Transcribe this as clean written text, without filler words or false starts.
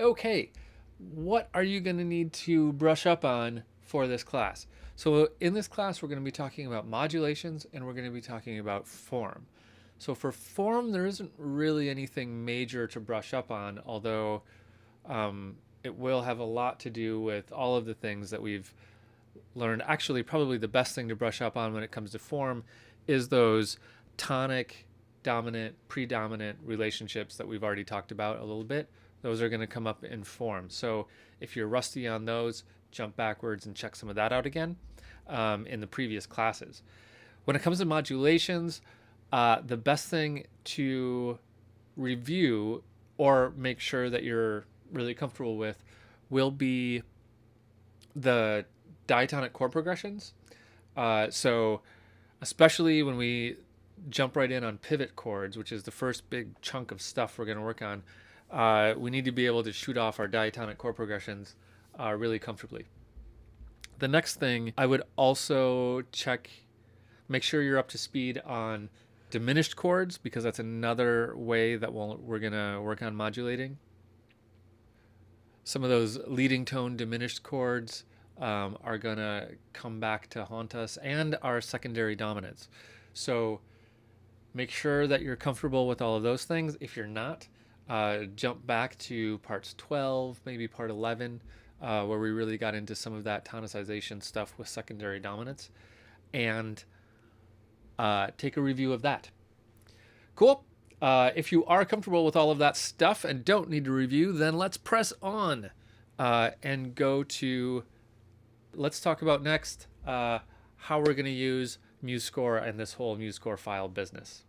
Okay, what are you going to need to brush up on for this class? So in this class, we're going to be talking about modulations and we're going to be talking about form. So for form, there isn't really anything major to brush up on, although it will have a lot to do with all of the things that we've learned. Actually, probably the best thing to brush up on when it comes to form is those tonic, dominant, predominant relationships that we've already talked about a little bit. Those are going to come up in form. So if you're rusty on those, jump backwards and check some of that out again in the previous classes. When it comes to modulations, the best thing to review or make sure that you're really comfortable with will be the diatonic chord progressions. So especially when we jump right in on pivot chords, which is the first big chunk of stuff we're going to work on, we need to be able to shoot off our diatonic chord progressions really comfortably. The next thing I would also check, make sure you're up to speed on diminished chords, because that's another way that we're going to work on modulating. Some of those leading tone diminished chords are going to come back to haunt us, and our secondary dominants. So make sure that you're comfortable with all of those things. If you're not, jump back to parts 12, maybe part 11, where we really got into some of that tonicization stuff with secondary dominants, and take a review of that. Cool. If you are comfortable with all of that stuff and don't need to review, then let's press on and go to, let's talk about next how we're going to use MuseScore and this whole MuseScore file business.